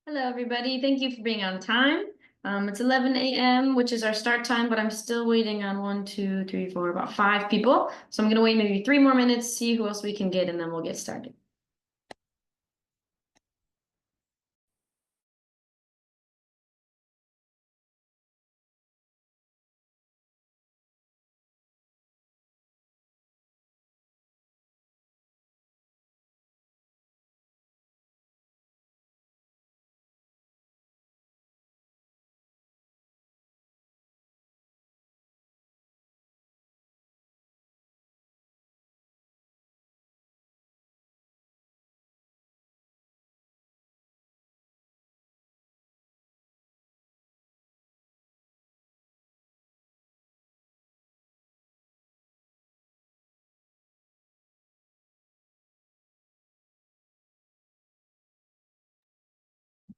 Hello, everybody. Thank you for being on time. It's 11 a.m., which is our start time, but I'm still waiting on 1, 2, 3, 4, about 5 people. So I'm going to wait maybe 3 more minutes, see who else we can get, and then we'll get started.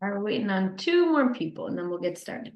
All right, we're waiting on 2 more people, and then we'll get started.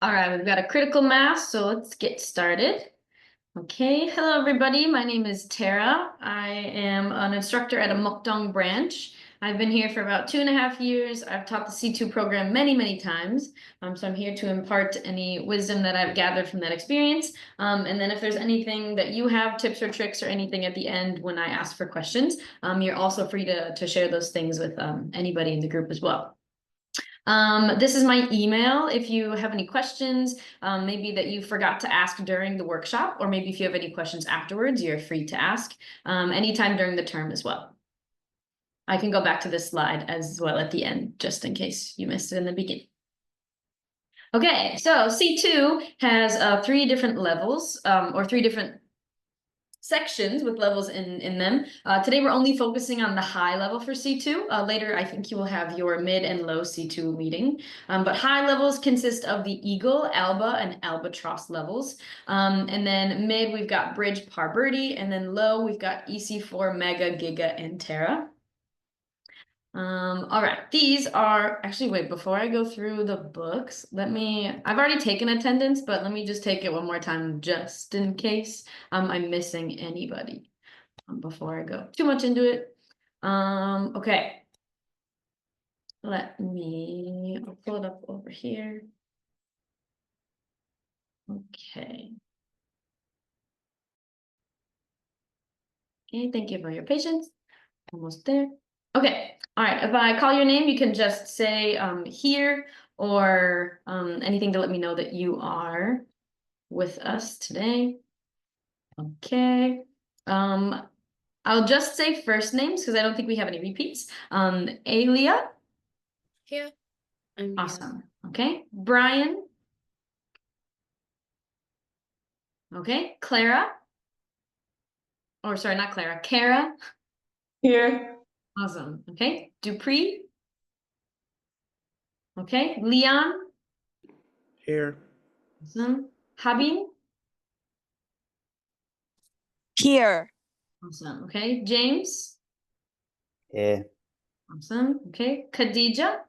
All right, we've got a critical mass, so let's get started. Okay, hello everybody. My name is Terra. I am an instructor at a Mokdong branch. I've been here for about 2.5 years. I've taught the C2 program many, many times. So I'm here to impart any wisdom that I've gathered from that experience. And then if there's anything that you have, tips or tricks or anything at the end when I ask for questions, you're also free to share those things with anybody in the group as well. This is my email. If you have any questions, maybe that you forgot to ask during the workshop, or maybe if you have any questions afterwards, you're free to ask anytime during the term as well. I can go back to this slide as well at the end, just in case you missed it in the beginning. Okay, so C2 has 3 different levels, or 3 different sections with levels in them. Today we're only focusing on the high level for C2. Later I think you will have your mid and low C2 meeting. But high levels consist of the Eagle, Alba, and Albatross levels. And then mid we've got Bridge, Par, Birdie, and then low we've got EC4, Mega, Giga, and Terra. All right, these are actually, wait, before I go through the books, I've already taken attendance, but let me just take it one more time just in case I'm missing anybody before I go too much into it. Okay. I'll pull it up over here. Okay. Okay, thank you for your patience. Almost there. Okay, all right, if I call your name, you can just say here or anything to let me know that you are with us today. Okay. I'll just say first names because I don't think we have any repeats. Alia. Here. Awesome. Okay. Brian. Okay. Clara. Or sorry, not Clara. Kara. Here. Awesome. Okay. Dupree. Okay. Leon. Here. Awesome. Habib. Here. Awesome. Okay. James. Here. Awesome. Okay. Khadija.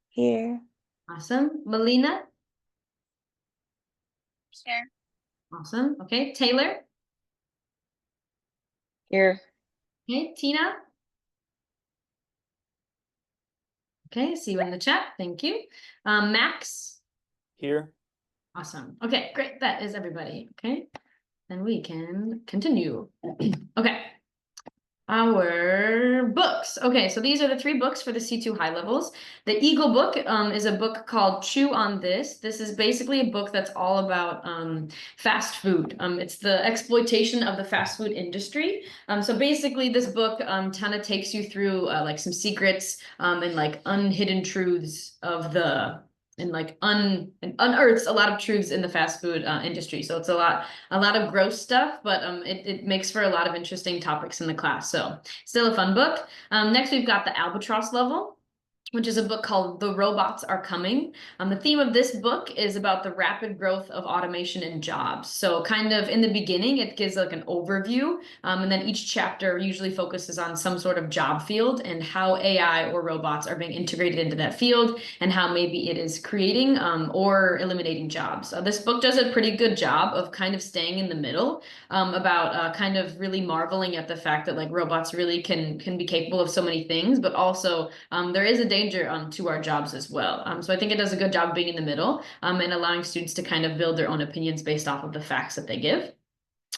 Here. Awesome. Melina. Here. Awesome. Okay, Taylor. Here. Okay, Tina. Okay, see you in the chat. Thank you. Max. Here. Awesome. Okay, great. That is everybody. Okay, then we can continue. Okay. Our books. Okay, so these are the 3 books for the C2 high levels. The Eagle book is a book called Chew on This. This is basically a book that's all about fast food. It's the exploitation of the fast food industry. So basically this book kind of takes you through like some secrets and like unhidden truths of the and like unearths a lot of truths in the fast food industry. So it's a lot of gross stuff, but it makes for a lot of interesting topics in the class. So still a fun book. Next, we've got the Albatross level, which is a book called The Robots Are Coming. The theme of this book is about the rapid growth of automation in jobs. So kind of in the beginning, it gives like an overview, and then each chapter usually focuses on some sort of job field and how AI or robots are being integrated into that field and how maybe it is creating or eliminating jobs. This book does a pretty good job of kind of staying in the middle about kind of really marveling at the fact that like robots really can be capable of so many things, but also there is a danger to our jobs as well. So I think it does a good job being in the middle and allowing students to kind of build their own opinions based off of the facts that they give.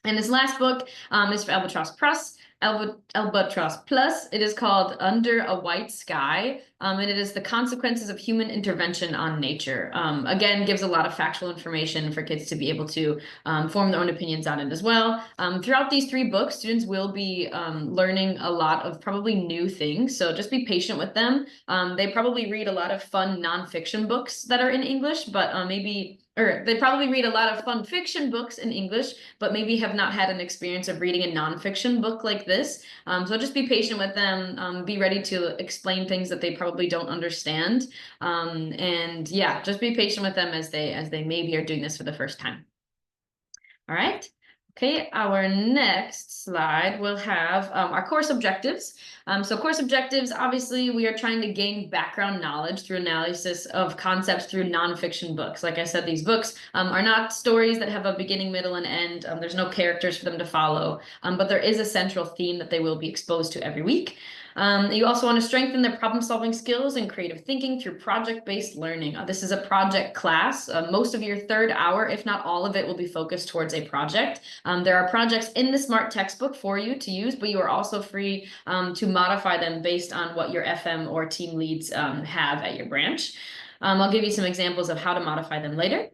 And this last book is for Albatross Plus. Albatross Plus. It is called Under a White Sky, and it is the consequences of human intervention on nature. Again, gives a lot of factual information for kids to be able to form their own opinions on it as well. Throughout these 3 books, students will be learning a lot of probably new things, so just be patient with them. They probably read a lot of fun nonfiction books that are in English, but they probably read a lot of fun fiction books in English, but maybe have not had an experience of reading a nonfiction book like this. So just be patient with them. Be ready to explain things that they probably don't understand. And yeah, just be patient with them as they maybe are doing this for the first time. All right. Okay, our next slide will have our course objectives. So course objectives, obviously, we are trying to gain background knowledge through analysis of concepts through nonfiction books. Like I said, these books are not stories that have a beginning, middle, and end. There's no characters for them to follow, but there is a central theme that they will be exposed to every week. You also want to strengthen their problem-solving skills and creative thinking through project-based learning. This is a project class. Most of your 3rd hour, if not all of it, will be focused towards a project. There are projects in the SMART textbook for you to use, but you are also free to modify them based on what your FM or team leads have at your branch. I'll give you some examples of how to modify them later.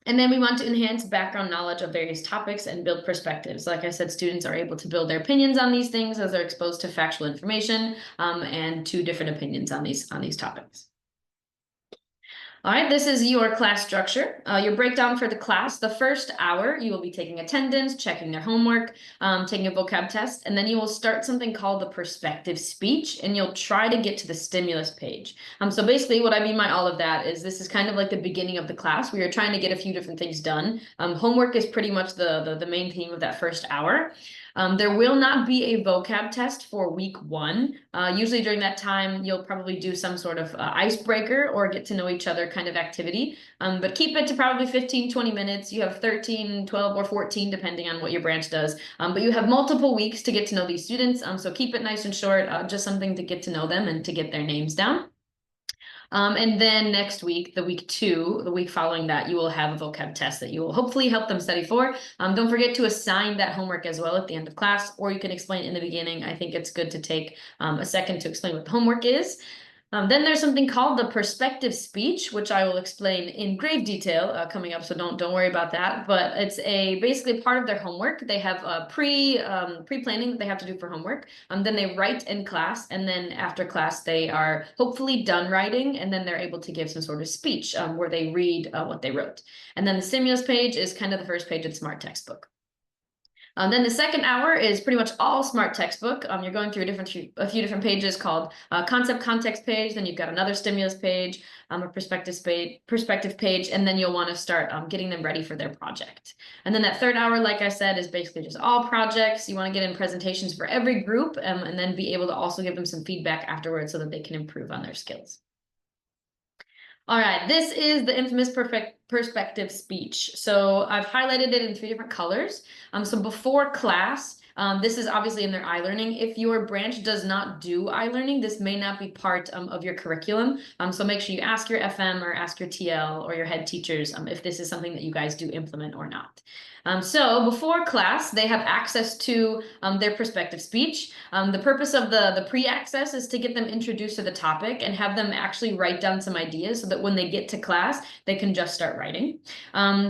And then we want to enhance background knowledge of various topics and build perspectives. Like I said, students are able to build their opinions on these things as they're exposed to factual information and to different opinions on these topics. All right, this is your class structure. Your breakdown for the class. The first hour, you will be taking attendance, checking their homework, taking a vocab test, and then you will start something called the perspective speech, and you'll try to get to the stimulus page. So basically what I mean by all of that is this is kind of like the beginning of the class. We are trying to get a few different things done. Homework is pretty much the main theme of that first hour. There will not be a vocab test for week 1. Usually during that time, you'll probably do some sort of icebreaker or get to know each other kind of activity. But keep it to probably 15, 20 minutes. You have 13, 12, or 14, depending on what your branch does. But you have multiple weeks to get to know these students. So keep it nice and short, just something to get to know them and to get their names down. And then next week, the week 2, the week following that, you will have a vocab test that you will hopefully help them study for. Don't forget to assign that homework as well at the end of class, or you can explain it in the beginning. I think it's good to take a second to explain what the homework is. Then there's something called the perspective speech, which I will explain in grave detail coming up, so don't worry about that. But it's basically part of their homework. They have a pre-planning that they have to do for homework. Then they write in class, and then after class they are hopefully done writing, and then they're able to give some sort of speech where they read what they wrote. And then the stimulus page is kind of the first page of the SMART textbook. Then the second hour is pretty much all SMART textbook. You're going through a few different pages called concept context page. Then you've got another stimulus page, a perspective page, and then you'll want to start getting them ready for their project. And then that third hour, like I said, is basically just all projects. You want to get in presentations for every group and then be able to also give them some feedback afterwards so that they can improve on their skills. All right, this is the infamous perfect perspective speech. So I've highlighted it in 3 different colors. So before class, this is obviously in their e-learning. If your branch does not do e-learning, this may not be part of your curriculum. So make sure you ask your FM or ask your TL or your head teachers if this is something that you guys do implement or not. So before class, they have access to their perspective speech. The purpose of the pre-access is to get them introduced to the topic and have them actually write down some ideas so that when they get to class, they can just start writing.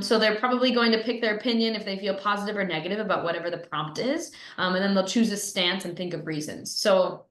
So they're probably going to pick their opinion if they feel positive or negative about whatever the prompt is. And then they'll choose a stance and think of reasons. So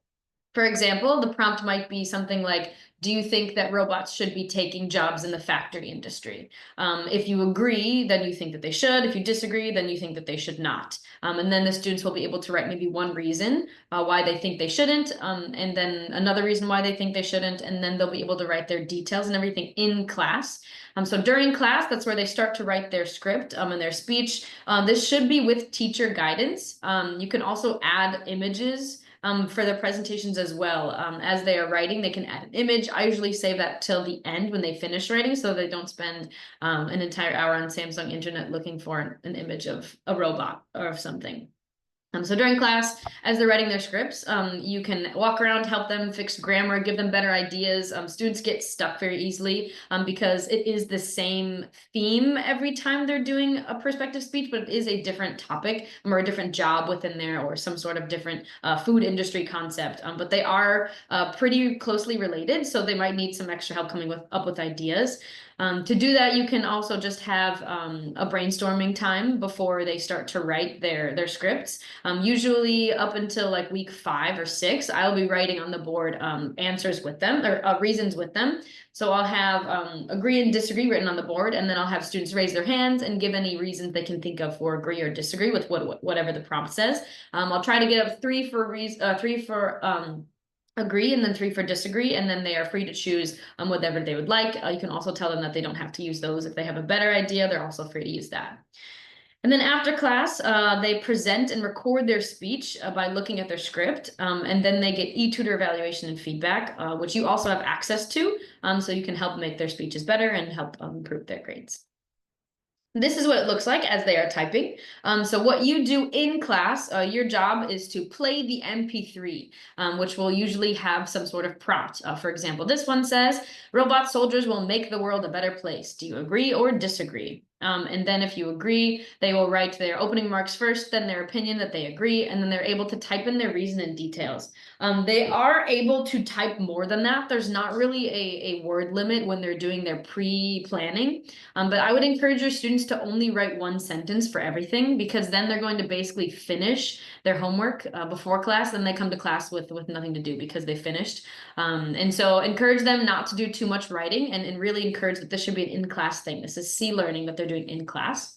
for example, the prompt might be something like, do you think that robots should be taking jobs in the factory industry? If you agree, then you think that they should. If you disagree, then you think that they should not. And then the students will be able to write maybe one reason why they think they shouldn't, and then another reason why they think they shouldn't, and then they'll be able to write their details and everything in class. So during class, that's where they start to write their script and their speech. This should be with teacher guidance. You can also add images for their presentations as well. As they are writing, they can add an image. I usually save that till the end when they finish writing so they don't spend an entire hour on Samsung internet looking for an image of a robot or of something. So during class, as they're writing their scripts, you can walk around, help them fix grammar, give them better ideas. Students get stuck very easily because it is the same theme every time they're doing a perspective speech, but it is a different topic or a different job within there or some sort of different food industry concept. But they are pretty closely related, so they might need some extra help coming up with ideas. To do that, you can also just have a brainstorming time before they start to write their scripts. Usually up until like week 5 or 6, I'll be writing on the board answers with them or reasons with them. So I'll have agree and disagree written on the board, and then I'll have students raise their hands and give any reasons they can think of for agree or disagree with whatever the prompt says. I'll try to get up 3 for agree and then 3 for disagree, and then they are free to choose whatever they would like. You can also tell them that they don't have to use those. If they have a better idea, they're also free to use that. And then after class, they present and record their speech by looking at their script, and then they get e-tutor evaluation and feedback, which you also have access to, so you can help make their speeches better and help improve their grades. This is what it looks like as they are typing. So what you do in class, your job is to play the MP3, which will usually have some sort of prompt. For example, this one says, robot soldiers will make the world a better place. Do you agree or disagree? And then if you agree, they will write their opening remarks first, then their opinion that they agree, and then they're able to type in their reason and details. They are able to type more than that. There's not really a word limit when they're doing their pre-planning. But I would encourage your students to only write 1 sentence for everything, because then they're going to basically finish their homework before class. Then they come to class with nothing to do because they finished. And so encourage them not to do too much writing, and really encourage that this should be an in-class thing. This is C-learning that they're doing in class.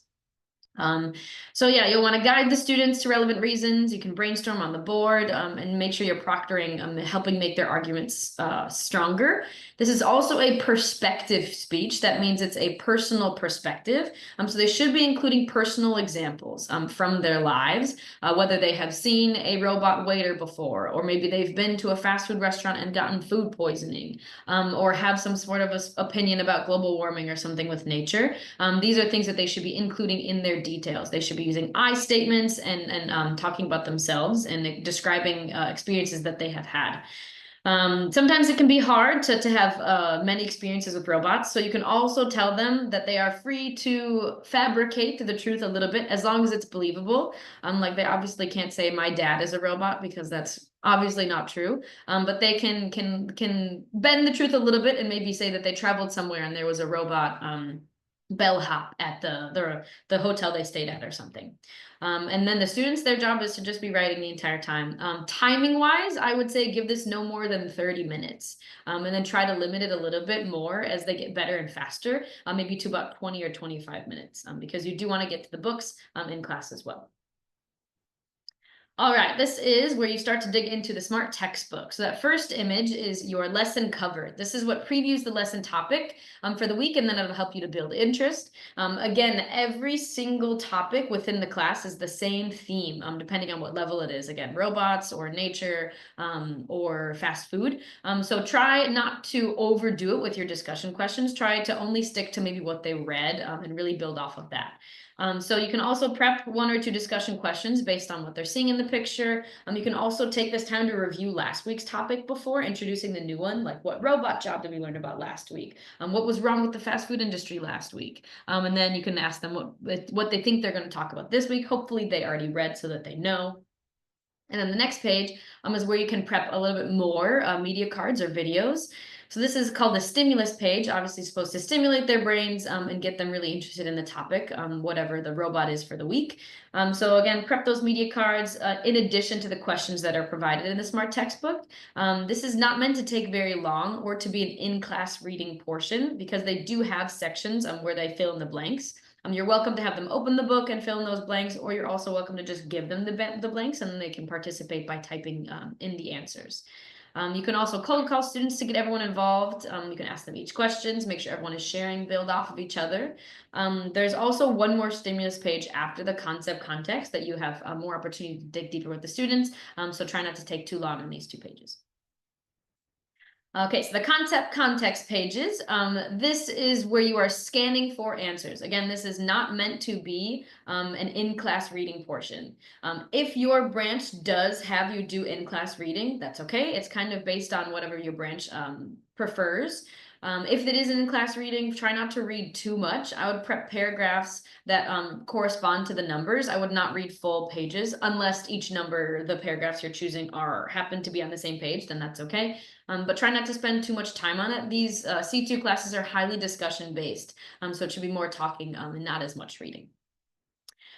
So yeah, you'll want to guide the students to relevant reasons. You can brainstorm on the board and make sure you're proctoring, helping make their arguments stronger. This is also a perspective speech. That means it's a personal perspective. So they should be including personal examples from their lives, whether they have seen a robot waiter before, or maybe they've been to a fast food restaurant and gotten food poisoning, or have some sort of opinion about global warming or something with nature. These are things that they should be including in their details. They should be using I statements and talking about themselves and describing experiences that they have had. Sometimes it can be hard to have many experiences with robots, so you can also tell them that they are free to fabricate the truth a little bit as long as it's believable. Like they obviously can't say my dad is a robot because that's obviously not true. But they can bend the truth a little bit and maybe say that they traveled somewhere and there was a robot bellhop at the hotel they stayed at or something. And then the students, their job is to just be writing the entire time. Timing wise, I would say give this no more than 30 minutes. And then try to limit it a little bit more as they get better and faster, maybe to about 20 or 25 minutes, because you do want to get to the books in class as well. All right, this is where you start to dig into the SMART textbook. So that first image is your lesson cover. This is what previews the lesson topic for the week, and then it'll help you to build interest. Again, every single topic within the class is the same theme, depending on what level it is. Again, robots or nature or fast food. So try not to overdo it with your discussion questions. Try to only stick to maybe what they read and really build off of that. So you can also prep 1 or 2 discussion questions based on what they're seeing in the picture. You can also take this time to review last week's topic before introducing the new one, like what robot job did we learn about last week? What was wrong with the fast food industry last week? And then you can ask them what they think they're going to talk about this week. Hopefully they already read so that they know. And then the next page is where you can prep a little bit more media cards or videos. So this is called the stimulus page, obviously supposed to stimulate their brains and get them really interested in the topic, whatever the robot is for the week. So again, prep those media cards in addition to the questions that are provided in the SMART textbook. This is not meant to take very long or to be an in-class reading portion because they do have sections where they fill in the blanks. You're welcome to have them open the book and fill in those blanks, or you're also welcome to just give them the blanks and then they can participate by typing in the answers. You can also cold call students to get everyone involved. You can ask them each questions, make sure everyone is sharing, build off of each other. There's also one more stimulus page after the concept context that you have more opportunity to dig deeper with the students. So try not to take too long on these 2 pages. Okay, so the concept context pages, this is where you are scanning for answers. Again, this is not meant to be an in-class reading portion. If your branch does have you do in-class reading, that's okay. It's kind of based on whatever your branch prefers. If it is an in-class reading, try not to read too much. I would prep paragraphs that correspond to the numbers. I would not read full pages unless each number, the paragraphs you're choosing happen to be on the same page, then that's okay. But try not to spend too much time on it. These C2 classes are highly discussion based, so it should be more talking and not as much reading.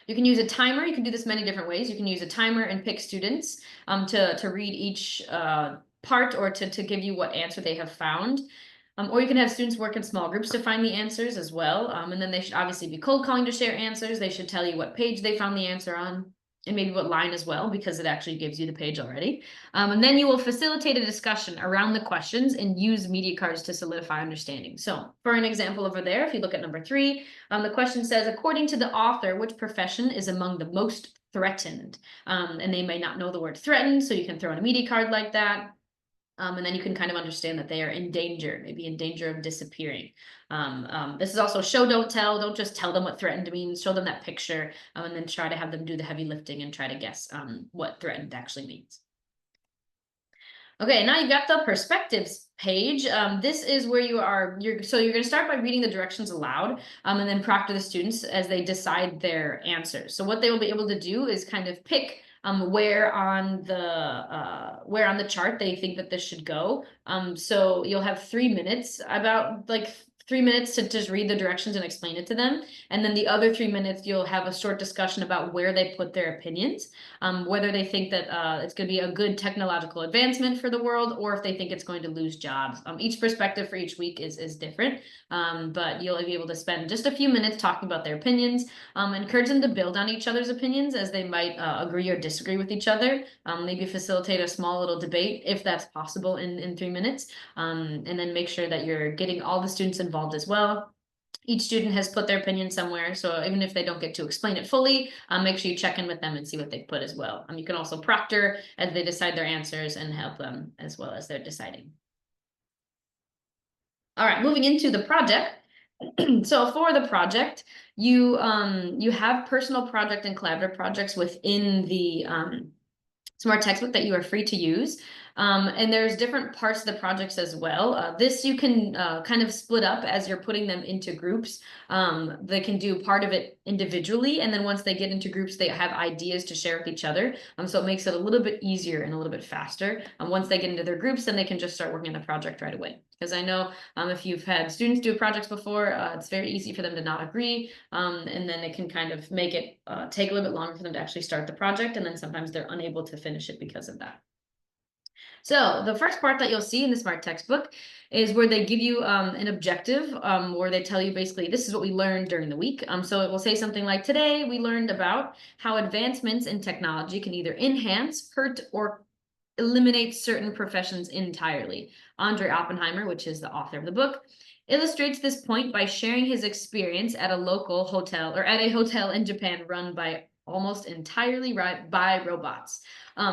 You can use a timer. You can do this many different ways. You can use a timer and pick students to read each part or to give you what answer they have found. Or you can have students work in small groups to find the answers as well. And then they should obviously be cold calling to share answers. They should tell you what page they found the answer on and maybe what line as well, because it actually gives you the page already. And then you will facilitate a discussion around the questions and use media cards to solidify understanding. So for an example over there, if you look at number 3, the question says, according to the author, which profession is among the most threatened? And they may not know the word threatened, so you can throw in a media card like that. And then you can kind of understand that they are in danger, maybe in danger of disappearing. This is also show, don't tell. Don't just tell them what threatened means. Show them that picture and then try to have them do the heavy lifting and try to guess what threatened actually means. Okay, now you've got the perspectives page. This is where you're going to start by reading the directions aloud and then proctor the students as they decide their answers. So what they will be able to do is kind of pick where on the chart they think that this should go. So you'll have 3 minutes, about like 3 minutes to just read the directions and explain it to them. And then the other 3 minutes, you'll have a short discussion about where they put their opinions, whether they think that it's going to be a good technological advancement for the world, or if they think it's going to lose jobs. Each perspective for each week is different, but you'll be able to spend just a few minutes talking about their opinions, encourage them to build on each other's opinions as they might agree or disagree with each other, maybe facilitate a small little debate if that's possible in 3 minutes, and then make sure that you're getting all the students involved as well. Each student has put their opinion somewhere, so even if they don't get to explain it fully, make sure you check in with them and see what they put as well. You can also proctor as they decide their answers and help them as well as they're deciding. All right, moving into the project. So for the project, you have personal project and collaborative projects within the SMART textbook that you are free to use. And there's different parts of the projects as well. This you can kind of split up as you're putting them into groups. They can do part of it individually, and then once they get into groups, they have ideas to share with each other. So it makes it a little bit easier and a little bit faster. Once they get into their groups, then they can just start working on the project right away. Because I know if you've had students do projects before, it's very easy for them to not agree, and then it can kind of make it take a little bit longer for them to actually start the project, and then sometimes they're unable to finish it because of that. So the first part that you'll see in the SMART textbook is where they give you an objective, where they tell you basically this is what we learned during the week. So it will say something like, today we learned about how advancements in technology can either enhance, hurt, or eliminate certain professions entirely. Andre Oppenheimer, which is the author of the book, illustrates this point by sharing his experience at a local hotel or at a hotel in Japan run by almost entirely by robots.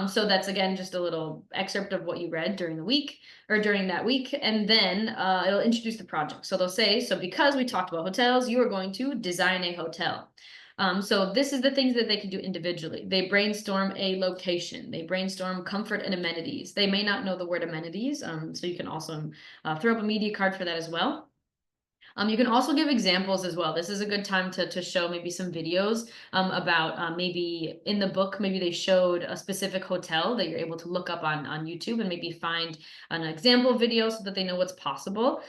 So that's again just a little excerpt of what you read during the week or during that week, and then it'll introduce the project. So they'll say, so because we talked about hotels, you are going to design a hotel. So this is the things that they can do individually. They brainstorm a location. They brainstorm comfort and amenities. They may not know the word amenities, so you can also throw up a media card for that as well. You can also give examples as well. This is a good time to show maybe some videos about maybe in the book, maybe they showed a specific hotel that you're able to look up on YouTube and maybe find an example video so that they know what's possible.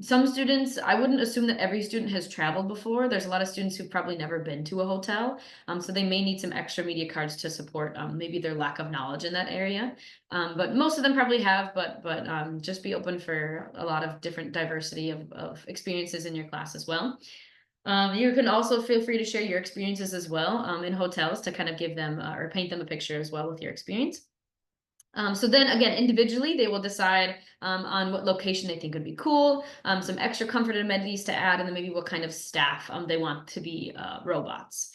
Some students, I wouldn't assume that every student has traveled before. There's a lot of students who've probably never been to a hotel. So they may need some extra media cards to support maybe their lack of knowledge in that area. But most of them probably have, but just be open for a lot of different diversity of experiences in your class as well. You can also feel free to share your experiences as well in hotels to kind of give them or paint them a picture as well with your experience. So then again, individually, they will decide on what location they think would be cool, some extra comfort and amenities to add, and then maybe what kind of staff they want to be robots.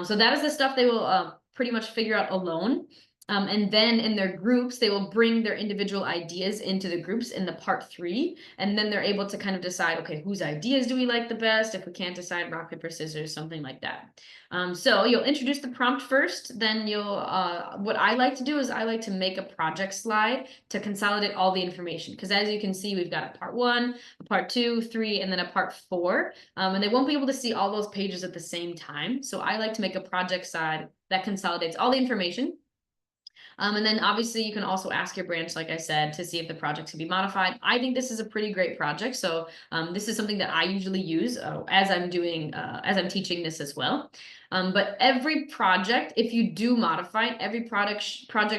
So that is the stuff they will pretty much figure out alone. And then in their groups, they will bring their individual ideas into the groups in the part 3. And then they're able to kind of decide, okay, whose ideas do we like the best? If we can't decide, rock, paper, scissors, something like that. So you'll introduce the prompt first, then you'll, what I like to do is I like to make a project slide to consolidate all the information. Because as you can see, we've got a part 1, a part 2, 3, and then a part 4. And they won't be able to see all those pages at the same time. So I like to make a project slide that consolidates all the information. And then obviously you can also ask your branch, like I said, to see if the project can be modified. I think this is a pretty great project. So this is something that I usually use as I'm teaching this as well. But every project, if you do modify it, every project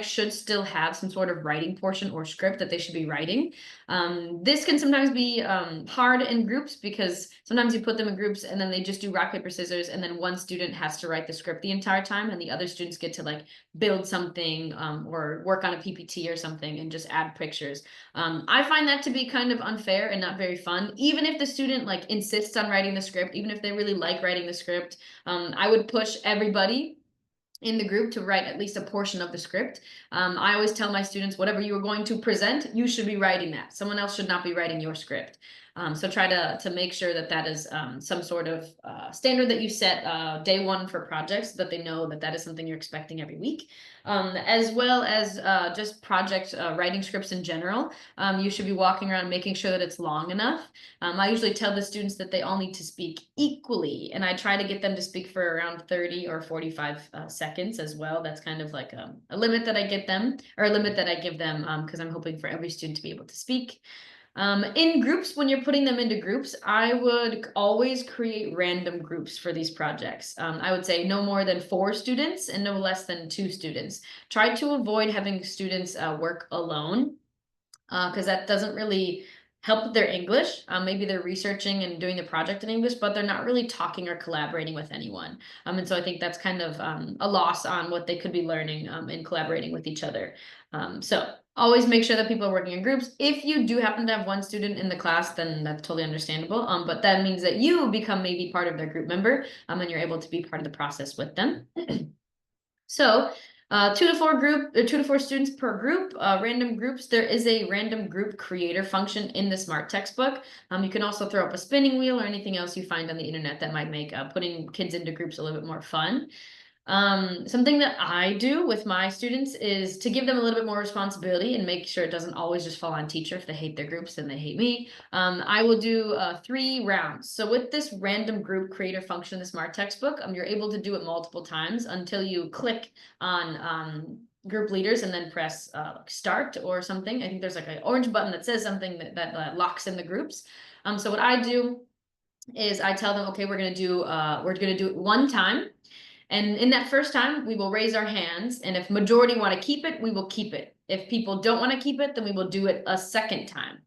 should still have some sort of writing portion or script that they should be writing. This can sometimes be hard in groups because sometimes you put them in groups and then they just do rock, paper, scissors, and then one student has to write the script the entire time and the other students get to like build something or work on a PPT or something and just add pictures. I find that to be kind of unfair and not very fun. Even if the student like insists on writing the script, even if they really like writing the script, I would push everybody in the group to write at least a portion of the script. I always tell my students, whatever you are going to present, you should be writing that. Someone else should not be writing your script. So try to make sure that that is some sort of standard that you set day 1 for projects so that they know that that is something you're expecting every week. As well as just project writing scripts in general. You should be walking around making sure that it's long enough. I usually tell the students that they all need to speak equally, and I try to get them to speak for around 30 or 45 seconds as well. That's kind of like a limit that I get them, or a limit that I give them, because I'm hoping for every student to be able to speak. In groups, when you're putting them into groups, I would always create random groups for these projects. I would say no more than 4 students and no less than 2 students. Try to avoid having students work alone because that doesn't really help with their English. Maybe they're researching and doing the project in English, but they're not really talking or collaborating with anyone. And so I think that's kind of a loss on what they could be learning and collaborating with each other. So always make sure that people are working in groups. If you do happen to have one student in the class, then that's totally understandable. But that means that you become maybe part of their group member and you're able to be part of the process with them. So 2 to 4 students per group, random groups. There is a random group creator function in the SMART textbook. You can also throw up a spinning wheel or anything else you find on the internet that might make putting kids into groups a little bit more fun. Something that I do with my students is to give them a little bit more responsibility and make sure it doesn't always just fall on teacher. If they hate their groups, then they hate me. I will do 3 rounds. So with this random group creator function in the SMART textbook, you're able to do it multiple times until you click on group leaders and then press start or something. I think there's like an orange button that says something that locks in the groups. So what I do is I tell them, okay, we're gonna do it 1 time. And in that first time, we will raise our hands. And if majority want to keep it, we will keep it. If people don't want to keep it, then we will do it a second time.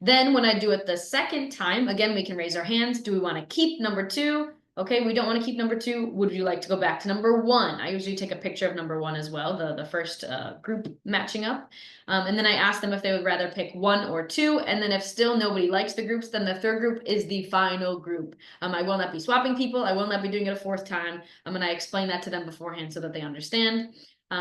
Then when I do it the second time, again, we can raise our hands. Do we want to keep number 2? Okay, we don't want to keep number 2. Would you like to go back to number 1? I usually take a picture of number 1 as well, the first group matching up. And then I ask them if they would rather pick 1 or 2. And then if still nobody likes the groups, then the third group is the final group. I will not be swapping people. I will not be doing it a 4th time. And I explain that to them beforehand so that they understand.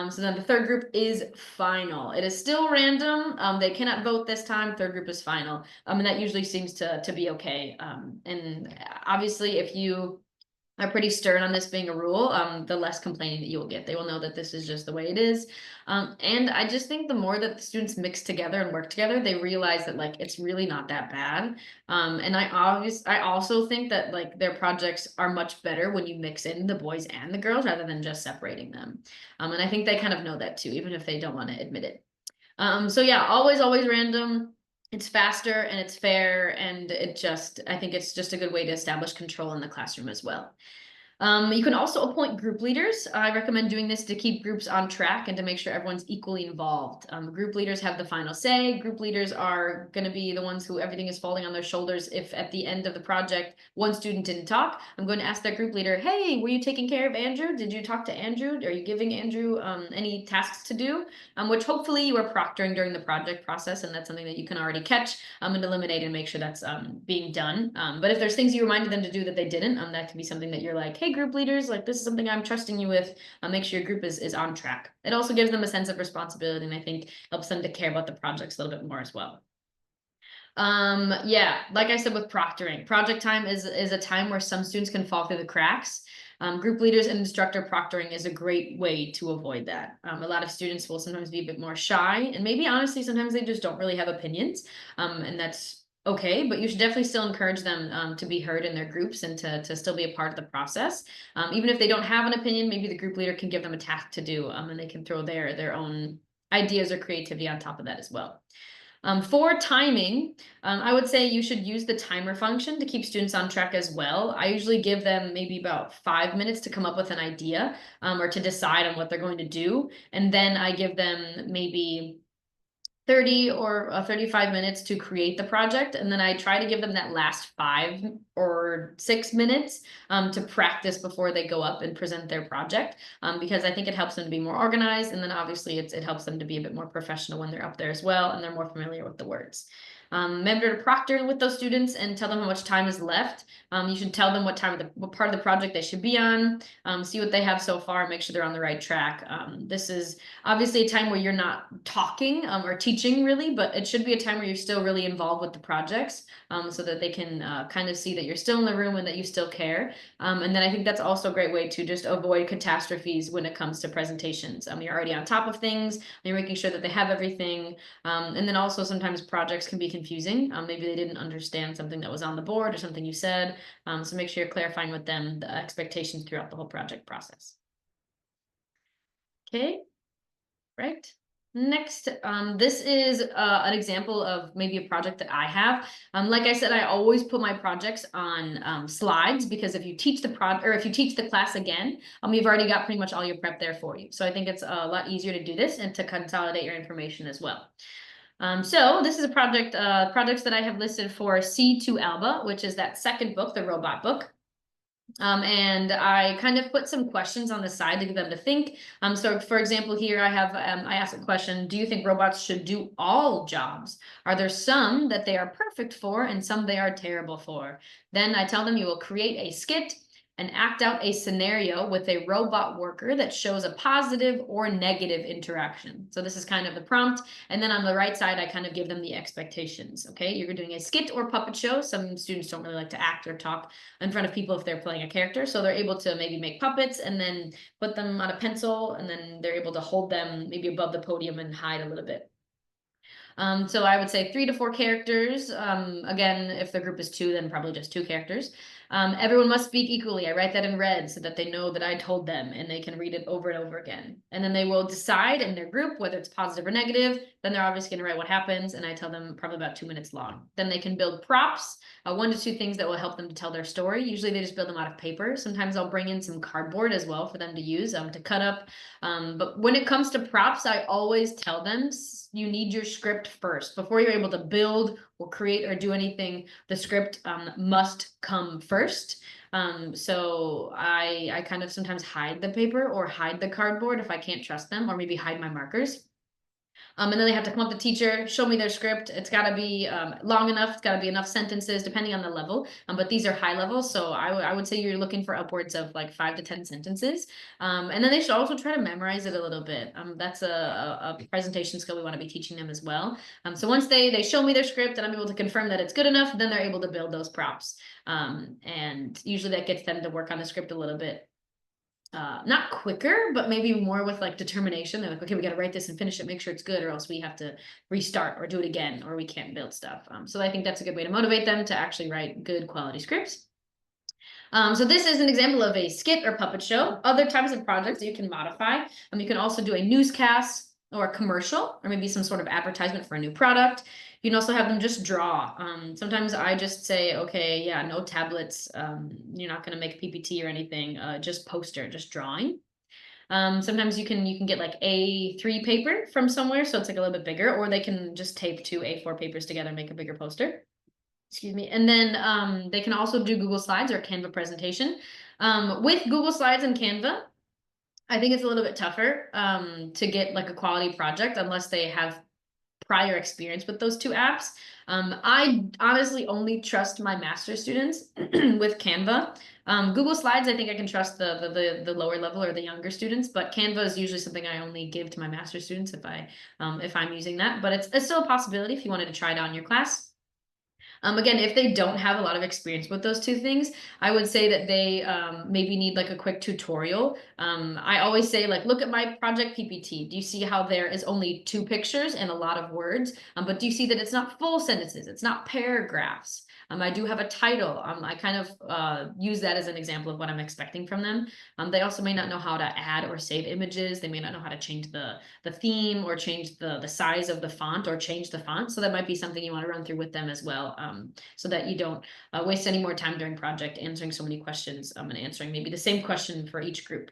So then the third group is final. It is still random. They cannot vote this time. Third group is final. And that usually seems to be okay. And obviously if you are pretty stern on this being a rule, the less complaining that you will get. They will know that this is just the way it is. And I just think the more that the students mix together and work together, they realize that like it's really not that bad. And I also think that like their projects are much better when you mix in the boys and the girls rather than just separating them. And I think they kind of know that too, even if they don't want to admit it. So yeah, always random. It's faster and it's fair, and I think it's just a good way to establish control in the classroom as well. You can also appoint group leaders. I recommend doing this to keep groups on track and to make sure everyone's equally involved. Group leaders have the final say. Group leaders are going to be the ones who everything is falling on their shoulders. If at the end of the project, one student didn't talk, I'm going to ask that group leader, hey, were you taking care of Andrew? Did you talk to Andrew? Are you giving Andrew any tasks to do? Which hopefully you are proctoring during the project process, and that's something that you can already catch and eliminate and make sure that's being done. But if there's things you reminded them to do that they didn't, that can be something that you're like, hey, group leaders, like this is something I'm trusting you with. Make sure your group is on track. It also gives them a sense of responsibility, and I think helps them to care about the projects a little bit more as well. Yeah, like I said with proctoring, project time is a time where some students can fall through the cracks. Group leaders and instructor proctoring is a great way to avoid that. A lot of students will sometimes be a bit more shy, and maybe honestly sometimes they just don't really have opinions, and that's okay, but you should definitely still encourage them to be heard in their groups and to still be a part of the process. Even if they don't have an opinion, maybe the group leader can give them a task to do, and they can throw their own ideas or creativity on top of that as well. For timing, I would say you should use the timer function to keep students on track as well. I usually give them maybe about 5 minutes to come up with an idea or to decide on what they're going to do. And then I give them maybe 30 or 35 minutes to create the project. And then I try to give them that last 5 or 6 minutes to practice before they go up and present their project, because I think it helps them to be more organized. And then obviously it helps them to be a bit more professional when they're up there as well, and they're more familiar with the words. Remember to proctor with those students and tell them how much time is left. You should tell them what part of the project they should be on, see what they have so far, make sure they're on the right track. This is obviously a time where you're not talking or teaching really, but it should be a time where you're still really involved with the projects, so that they can kind of see that you're still in the room and that you still care. And then I think that's also a great way to just avoid catastrophes when it comes to presentations. You're already on top of things, and you're making sure that they have everything. And then also sometimes projects can be confusing. Maybe they didn't understand something that was on the board or something you said. So make sure you're clarifying with them the expectations throughout the whole project process. Okay, right. Next, this is an example of maybe a project that I have. Like I said, I always put my projects on slides, because if you teach if you teach the class again, you've already got pretty much all your prep there for you. So I think it's a lot easier to do this and to consolidate your information as well. So this is a projects that I have listed for C2 Alba, which is that second book, the robot book. And I kind of put some questions on the side to get them to think. So for example, here I have, I asked a question, do you think robots should do all jobs? Are there some that they are perfect for and some they are terrible for? Then I tell them you will create a skit and act out a scenario with a robot worker that shows a positive or negative interaction. So this is kind of the prompt. And then on the right side, I kind of give them the expectations. Okay, you're doing a skit or puppet show. Some students don't really like to act or talk in front of people if they're playing a character. So they're able to maybe make puppets and then put them on a pencil, and then they're able to hold them maybe above the podium and hide a little bit. So I would say 3 to 4 characters. Again, if the group is 2, then probably just 2 characters. Everyone must speak equally. I write that in red so that they know that I told them, and they can read it over and over again. And then they will decide in their group whether it's positive or negative. then they're obviously going to write what happens, and I tell them probably about 2 minutes long. Then they can build props, 1 to 2 things that will help them to tell their story. Usually they just build them out of paper. Sometimes I'll bring in some cardboard as well for them to use to cut up. But when it comes to props, I always tell them you need your script first. Before you're able to build or create or do anything, the script must come first. So I kind of sometimes hide the paper or hide the cardboard if I can't trust them, or maybe hide my markers. And then they have to come up to teacher, show me their script. It's got to be long enough. It's got to be enough sentences depending on the level. But these are high levels. So I would say you're looking for upwards of like 5 to 10 sentences. And then they should also try to memorize it a little bit. That's a presentation skill we want to be teaching them as well. So once they show me their script and I'm able to confirm that it's good enough, then they're able to build those props. And usually that gets them to work on the script a little bit. Not quicker, but maybe more with like determination. They're like, okay, we got to write this and finish it, make sure it's good, or else we have to restart or do it again, or we can't build stuff. So I think that's a good way to motivate them to actually write good quality scripts. So this is an example of a skit or puppet show. Other types of projects that you can modify. You can also do a newscast or a commercial, or maybe some sort of advertisement for a new product. You can also have them just draw. Sometimes I just say, okay, yeah, no tablets. You're not going to make a PPT or anything. Just poster, just drawing. Sometimes you can get like A3 paper from somewhere, so it's like a little bit bigger, or they can just tape 2 A4 papers together and make a bigger poster. Excuse me. And then they can also do Google Slides or Canva presentation. With Google Slides and Canva, I think it's a little bit tougher to get like a quality project unless they have prior experience with those 2 apps. I honestly only trust my master's students with Canva. Google Slides, I think I can trust the lower level or the younger students, but Canva is usually something I only give to my master's students if I'm using that. But it's still a possibility if you wanted to try it out in your class. Again, if they don't have a lot of experience with those 2 things, I would say that they maybe need like a quick tutorial. I always say, like, look at my project PPT. Do you see how there is only 2 pictures and a lot of words? But do you see that it's not full sentences? It's not paragraphs. I do have a title. I kind of use that as an example of what I'm expecting from them. They also may not know how to add or save images. They may not know how to change the theme or change the size of the font or change the font. So that might be something you want to run through with them as well, so that you don't waste any more time during project answering so many questions and answering maybe the same question for each group.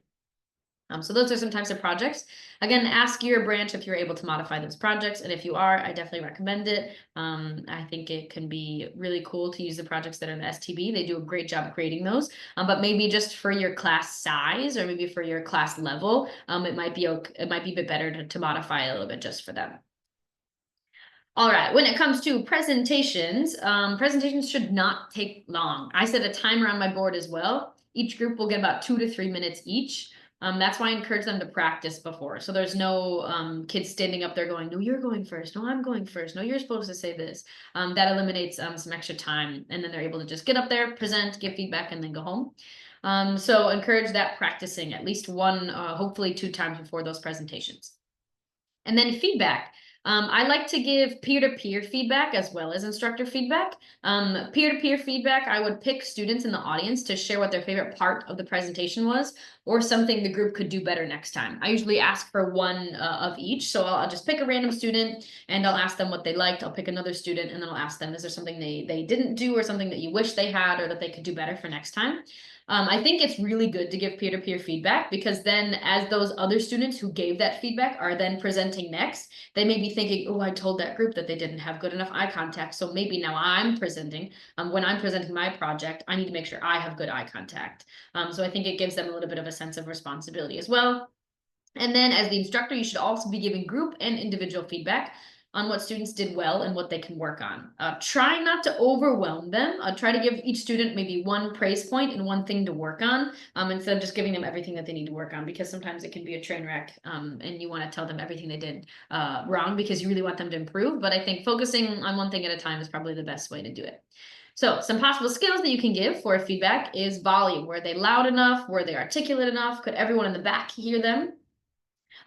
So those are some types of projects. Again, ask your branch if you're able to modify those projects. And if you are, I definitely recommend it. I think it can be really cool to use the projects that are in the STB. They do a great job creating those. But maybe just for your class size or maybe for your class level, it might be a bit better to modify a little bit just for them. All right, when it comes to presentations, presentations should not take long. I set a timer on my board as well. Each group will get about 2 to 3 minutes each. That's why I encourage them to practice before. So there's no kids standing up there going, no, you're going first. No, I'm going first. No, you're supposed to say this. That eliminates some extra time. And then they're able to just get up there, present, give feedback, and then go home. So encourage that practicing at least 1, hopefully 2 times before those presentations. And then feedback. I like to give peer-to-peer feedback as well as instructor feedback. Peer-to-peer feedback, I would pick students in the audience to share what their favorite part of the presentation was, or something the group could do better next time. I usually ask for 1 of each. So I'll just pick a random student and I'll ask them what they liked. I'll pick another student and then I'll ask them, is there something they didn't do or something that you wish they had or that they could do better for next time? I think it's really good to give peer-to-peer feedback, because then as those other students who gave that feedback are then presenting next, they may be thinking, oh, I told that group that they didn't have good enough eye contact. So maybe now I'm presenting, when I'm presenting my project, I need to make sure I have good eye contact. So I think it gives them a little bit of a sense of responsibility as well. And then as the instructor, you should also be giving group and individual feedback on what students did well and what they can work on. Try not to overwhelm them. Try to give each student maybe 1 praise point and 1 thing to work on, instead of just giving them everything that they need to work on, because sometimes it can be a train wreck, and you want to tell them everything they did wrong because you really want them to improve. But I think focusing on 1 thing at a time is probably the best way to do it. So some possible skills that you can give for feedback is volume. Were they loud enough? Were they articulate enough? Could everyone in the back hear them?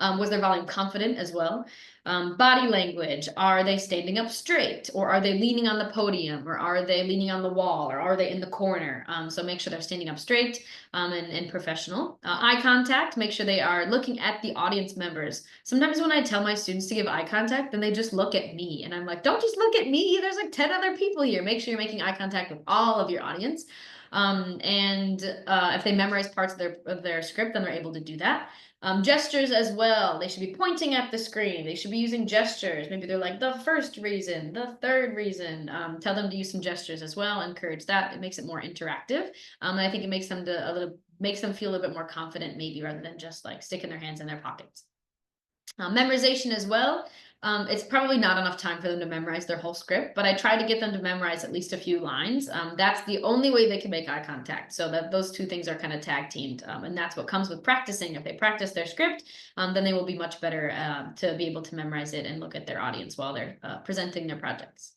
Was their volume confident as well? Body language, are they standing up straight, or are they leaning on the podium, or are they leaning on the wall, or are they in the corner? So make sure they're standing up straight and professional. Eye contact, make sure they are looking at the audience members. Sometimes when I tell my students to give eye contact, then they just look at me, and I'm like, don't just look at me, there's like 10 other people here. Make sure you're making eye contact with all of your audience. If they memorize parts of their script, then they're able to do that. Gestures as well. They should be pointing at the screen. They should be using gestures. Maybe they're like the first reason, the third reason. Tell them to use some gestures as well. Encourage that. It makes it more interactive. And I think it makes them makes them feel a little bit more confident, maybe, rather than just like sticking their hands in their pockets. Memorization as well. It's probably not enough time for them to memorize their whole script, but I try to get them to memorize at least a few lines. That's the only way they can make eye contact. So that those two things are kind of tag teamed. And that's what comes with practicing. If they practice their script, then they will be much better to be able to memorize it and look at their audience while they're presenting their projects.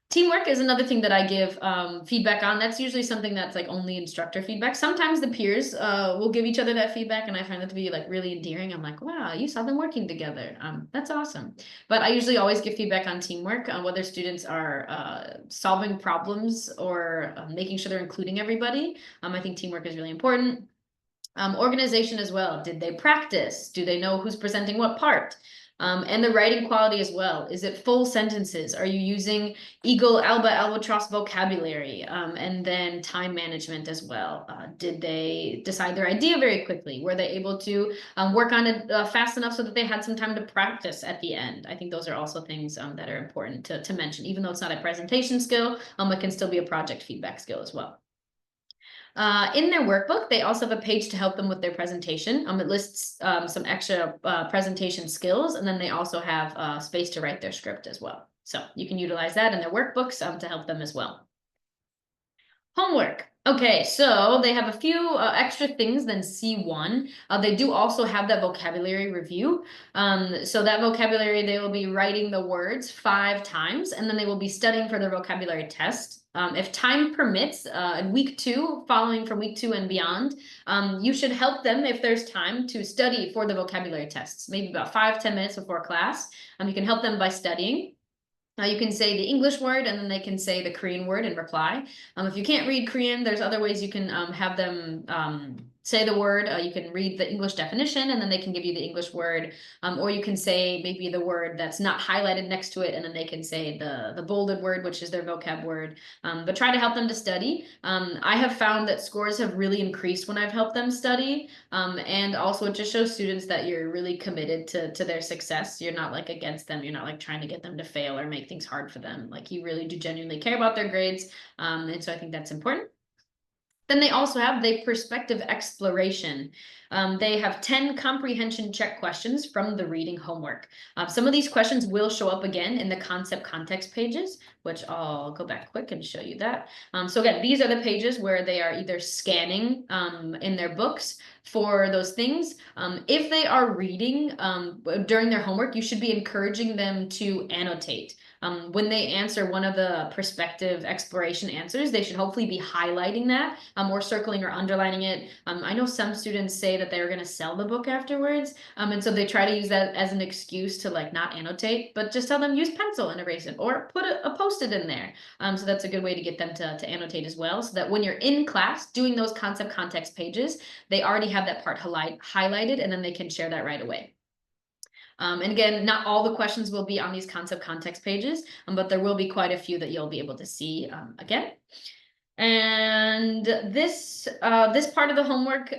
Teamwork is another thing that I give feedback on. That's usually something that's like only instructor feedback. Sometimes the peers will give each other that feedback, and I find that to be like really endearing. I'm like, wow, you saw them working together. That's awesome. But I usually always give feedback on teamwork, whether students are solving problems or making sure they're including everybody. I think teamwork is really important. Organization as well. Did they practice? Do they know who's presenting what part? And the writing quality as well. Is it full sentences? Are you using eagle, alba, albatross vocabulary? And then time management as well. Did they decide their idea very quickly? Were they able to work on it fast enough so that they had some time to practice at the end? I think those are also things that are important to mention. Even though it's not a presentation skill, it can still be a project feedback skill as well. In their workbook, they also have a page to help them with their presentation. It lists some extra presentation skills, and then they also have space to write their script as well. So you can utilize that in their workbooks to help them as well. Homework. Okay, so they have a few extra things than C1. They do also have that vocabulary review. So that vocabulary, they will be writing the words 5 times, and then they will be studying for their vocabulary test. If time permits, in week 2, following from week 2 and beyond, you should help them, if there's time, to study for the vocabulary tests, maybe about 5-10 minutes before class. You can help them by studying. You can say the English word, and then they can say the Korean word in reply. If you can't read Korean, there's other ways you can have them say the word. You can read the English definition, and then they can give you the English word. Or you can say maybe the word that's not highlighted next to it, and then they can say the bolded word, which is their vocab word. But try to help them to study. I have found that scores have really increased when I've helped them study. And also it just shows students that you're really committed to their success. You're not like against them. You're not like trying to get them to fail or make things hard for them. Like you really do genuinely care about their grades. And so I think that's important. Then they also have the perspective exploration. They have 10 comprehension check questions from the reading homework. Some of these questions will show up again in the concept context pages, which I'll go back quick and show you that. So again, these are the pages where they are either scanning in their books for those things. If they are reading during their homework, you should be encouraging them to annotate. When they answer one of the perspective exploration answers, they should hopefully be highlighting that or circling or underlining it. I know some students say that they're going to sell the book afterwards. And so they try to use that as an excuse to like not annotate, but just tell them use pencil and erase it or put a post-it in there. So that's a good way to get them to annotate as well, so that when you're in class doing those concept context pages, they already have that part highlighted, and then they can share that right away. And again, not all the questions will be on these concept context pages, but there will be quite a few that you'll be able to see again. And this part of the homework,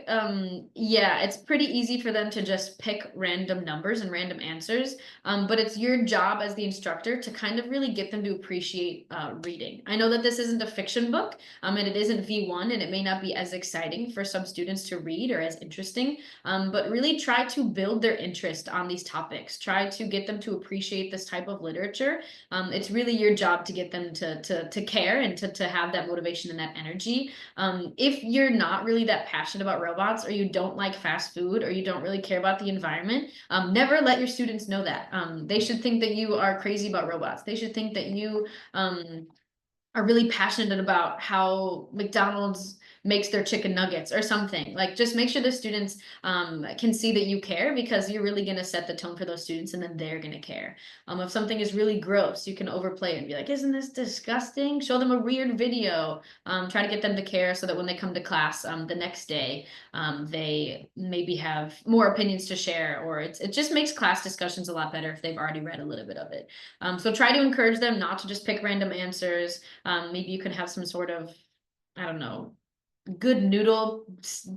yeah, it's pretty easy for them to just pick random numbers and random answers, but it's your job as the instructor to kind of really get them to appreciate reading. I know that this isn't a fiction book, and it isn't V1, and it may not be as exciting for some students to read or as interesting, but really try to build their interest on these topics. Try to get them to appreciate this type of literature. It's really your job to get them to care and to have that motivation and that energy. If you're not really that passionate about robots, or you don't like fast food, or you don't really care about the environment, never let your students know that. They should think that you are crazy about robots. They should think that you are really passionate about how McDonald's makes their chicken nuggets or something. Like, just make sure the students can see that you care, because you're really going to set the tone for those students, and then they're going to care. If something is really gross, you can overplay it and be like, isn't this disgusting? Show them a weird video. Try to get them to care, so that when they come to class the next day, they maybe have more opinions to share, or it just makes class discussions a lot better if they've already read a little bit of it. So try to encourage them not to just pick random answers. Maybe you can have some sort of, I don't know, good noodle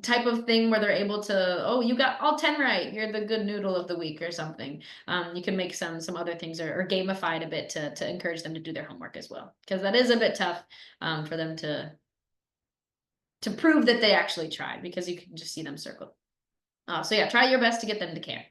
type of thing where they're able to, oh, you got all 10 right, you're the good noodle of the week or something. You can make some other things, or gamify it a bit to encourage them to do their homework as well, because that is a bit tough for them to prove that they actually tried, because you can just see them circle. So yeah, try your best to get them to care.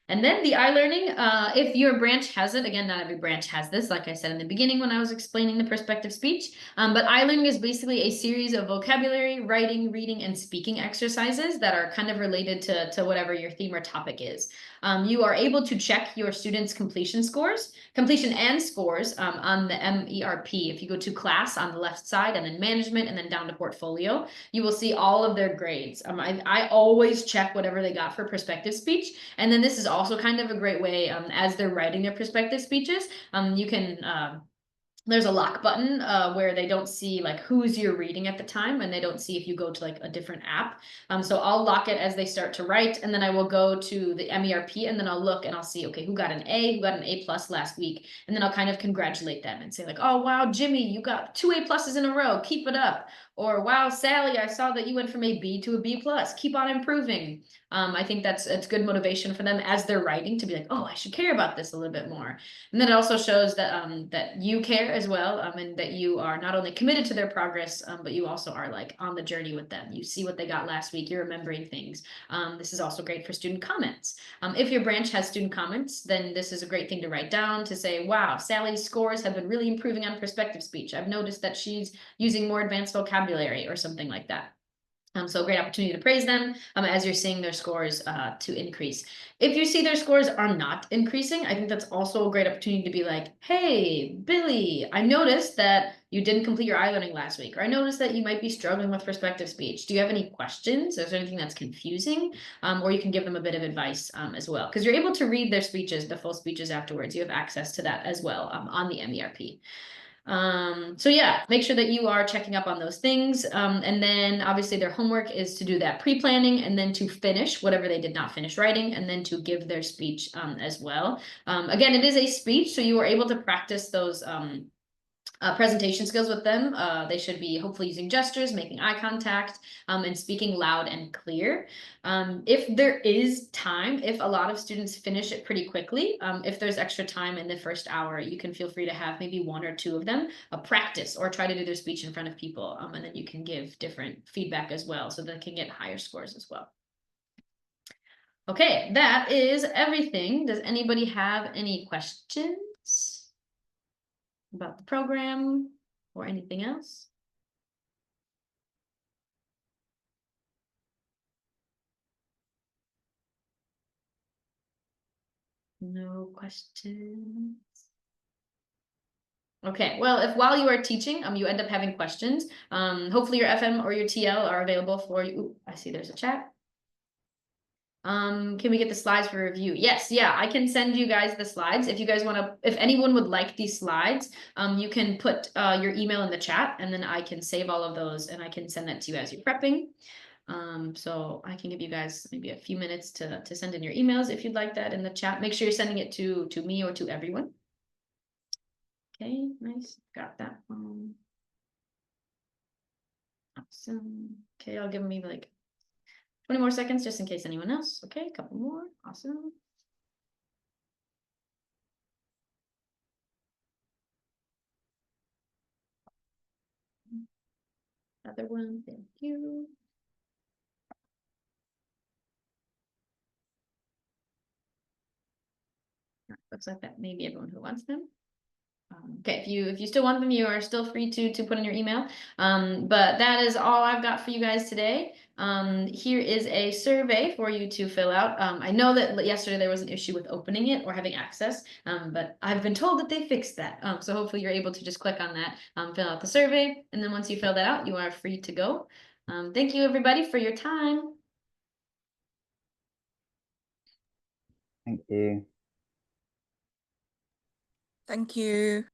And then the iLearning, if your branch has it, again, not every branch has this, like I said in the beginning when I was explaining the perspective speech, but iLearning is basically a series of vocabulary, writing, reading, and speaking exercises that are kind of related to whatever your theme or topic is. You are able to check your students' completion and scores on the MERP. If you go to class on the left side, and then management, and then down to portfolio, you will see all of their grades. I always check whatever they got for perspective speech. And then this is also kind of a great way, as they're writing their perspective speeches, you can there's a lock button where they don't see like who's you're reading at the time, and they don't see if you go to like a different app. So I'll lock it as they start to write, and then I will go to the MERP, and then I'll look and I'll see, okay, who got an A, who got an A+ last week, and then I'll kind of congratulate them and say like, oh wow, Jimmy, you got 2 A+ in a row, keep it up. Or wow, Sally, I saw that you went from a B to a B+, keep on improving. I think it's good motivation for them as they're writing to be like, oh, I should care about this a little bit more. And then it also shows that that you care as well, and that you are not only committed to their progress, but you also are like on the journey with them. You see what they got last week, you're remembering things. This is also great for student comments. If your branch has student comments, then this is a great thing to write down, to say, wow, Sally's scores have been really improving on perspective speech. I've noticed that she's using more advanced vocabulary, or something like that. So a great opportunity to praise them as you're seeing their scores to increase. If you see their scores are not increasing, I think that's also a great opportunity to be like, hey, Billy, I noticed that you didn't complete your iLearning last week, or I noticed that you might be struggling with perspective speech. Do you have any questions? Is there anything that's confusing? Or you can give them a bit of advice as well, because you're able to read their speeches, the full speeches afterwards. You have access to that as well on the MERP. So yeah, make sure that you are checking up on those things. And then obviously their homework is to do that pre-planning, and then to finish whatever they did not finish writing, and then to give their speech as well. Again, it is a speech, so you are able to practice those presentation skills with them. They should be hopefully using gestures, making eye contact, and speaking loud and clear. If there is time, if a lot of students finish it pretty quickly, if there's extra time in the first hour, you can feel free to have maybe 1 or 2 of them practice, or try to do their speech in front of people. And then you can give different feedback as well, so they can get higher scores as well. Okay, that is everything. Does anybody have any questions about the program or anything else? No questions. Okay, well, if while you are teaching, you end up having questions, hopefully your FM or your TL are available for you. Ooh, I see there's a chat. Can we get the slides for review? Yes, yeah, I can send you guys the slides. If you guys want to, if anyone would like these slides, you can put your email in the chat, and then I can save all of those, and I can send that to you as you're prepping. So I can give you guys maybe a few minutes to send in your emails if you'd like that in the chat. Make sure you're sending it to me or to everyone. Okay, nice, got that one. Awesome. Okay, I'll give me like 20 more seconds just in case anyone else. Okay, a couple more. Awesome. Another one, thank you. Looks like that may be everyone who wants them. Okay, if you still want them, you are still free to put in your email. But that is all I've got for you guys today. Here is a survey for you to fill out. I know that yesterday there was an issue with opening it or having access, but I've been told that they fixed that. So hopefully you're able to just click on that, fill out the survey, and then once you fill that out, you are free to go. Thank you everybody for your time. Thank you. Thank you.